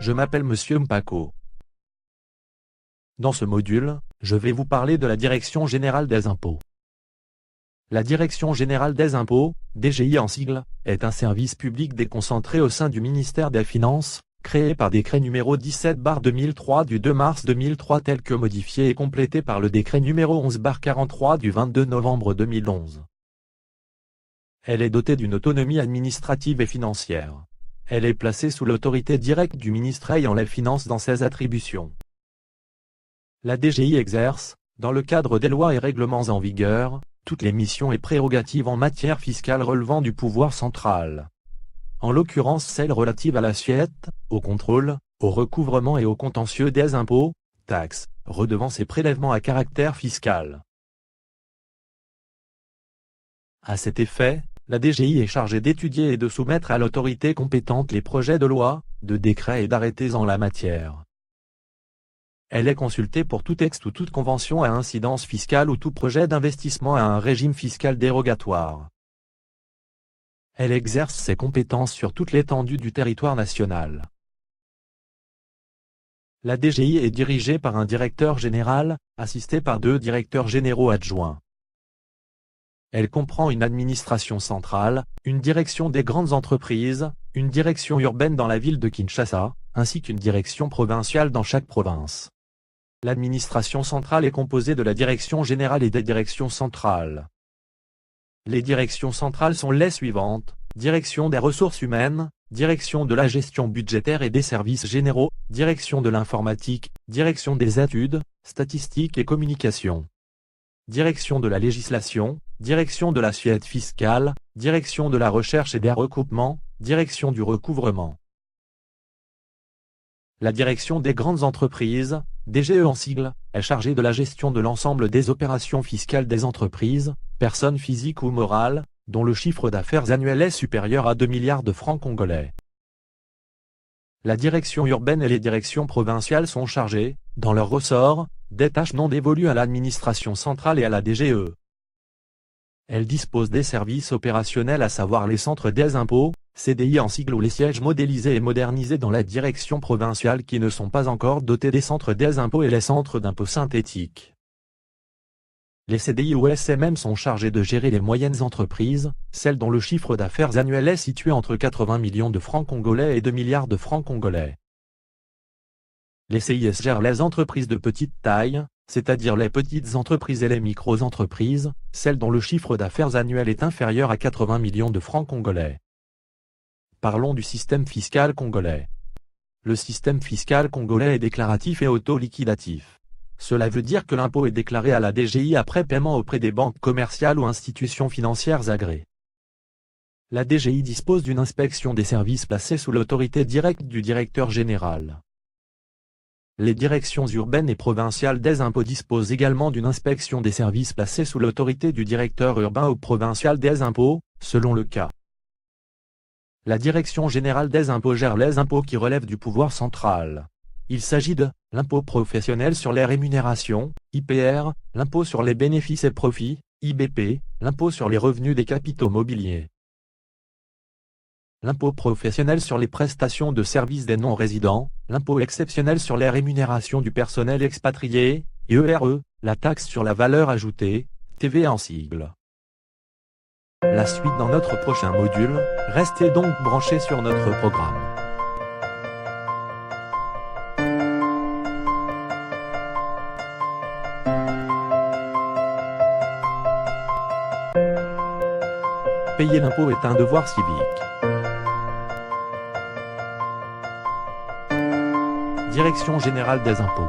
je m'appelle Monsieur Mpako. Dans ce module, je vais vous parler de la Direction Générale des Impôts. La Direction Générale des Impôts, DGI en sigle, est un service public déconcentré au sein du ministère des Finances, créé par décret numéro 17/2003 du 2 mars 2003 tel que modifié et complété par le décret numéro 11/43 du 22 novembre 2011. Elle est dotée d'une autonomie administrative et financière. Elle est placée sous l'autorité directe du ministre ayant les finances dans ses attributions. La DGI exerce, dans le cadre des lois et règlements en vigueur, toutes les missions et prérogatives en matière fiscale relevant du pouvoir central. En l'occurrence celles relatives à l'assiette, au contrôle, au recouvrement et au contentieux des impôts, taxes, redevances et prélèvements à caractère fiscal. À cet effet, la DGI est chargée d'étudier et de soumettre à l'autorité compétente les projets de loi, de décrets et d'arrêtés en la matière. Elle est consultée pour tout texte ou toute convention à incidence fiscale ou tout projet d'investissement à un régime fiscal dérogatoire. Elle exerce ses compétences sur toute l'étendue du territoire national. La DGI est dirigée par un directeur général, assisté par 2 directeurs généraux adjoints. Elle comprend une administration centrale, une direction des grandes entreprises, une direction urbaine dans la ville de Kinshasa, ainsi qu'une direction provinciale dans chaque province. L'administration centrale est composée de la direction générale et des directions centrales. Les directions centrales sont les suivantes: direction des ressources humaines, direction de la gestion budgétaire et des services généraux, direction de l'informatique, direction des études, statistiques et communications. Direction de la législation, direction de l'assiette fiscale, direction de la recherche et des recoupements, direction du recouvrement. La direction des grandes entreprises, DGE en sigle, est chargée de la gestion de l'ensemble des opérations fiscales des entreprises, personnes physiques ou morales, dont le chiffre d'affaires annuel est supérieur à 2 milliards de francs congolais. La direction urbaine et les directions provinciales sont chargées, dans leur ressort, des tâches non dévolues à l'administration centrale et à la DGE. Elles disposent des services opérationnels à savoir les centres des impôts, CDI en sigle ou les sièges modélisés et modernisés dans la direction provinciale qui ne sont pas encore dotés des centres des impôts et les centres d'impôts synthétiques. Les CDI ou SMM sont chargés de gérer les moyennes entreprises, celles dont le chiffre d'affaires annuel est situé entre 80 millions de francs congolais et 2 milliards de francs congolais. Les CIS gèrent les entreprises de petite taille, c'est-à-dire les petites entreprises et les micro-entreprises, celles dont le chiffre d'affaires annuel est inférieur à 80 millions de francs congolais. Parlons du système fiscal congolais. Le système fiscal congolais est déclaratif et auto-liquidatif. Cela veut dire que l'impôt est déclaré à la DGI après paiement auprès des banques commerciales ou institutions financières agréées. La DGI dispose d'une inspection des services placés sous l'autorité directe du directeur général. Les directions urbaines et provinciales des impôts disposent également d'une inspection des services placés sous l'autorité du directeur urbain ou provincial des impôts, selon le cas. La Direction générale des impôts gère les impôts qui relèvent du pouvoir central. Il s'agit de l'impôt professionnel sur les rémunérations, IPR, l'impôt sur les bénéfices et profits, IBP, l'impôt sur les revenus des capitaux mobiliers. L'impôt professionnel sur les prestations de services des non-résidents, l'impôt exceptionnel sur les rémunérations du personnel expatrié, ERE, la taxe sur la valeur ajoutée, TVA en sigle. La suite dans notre prochain module, restez donc branchés sur notre programme. Payer l'impôt est un devoir civique. Direction générale des impôts.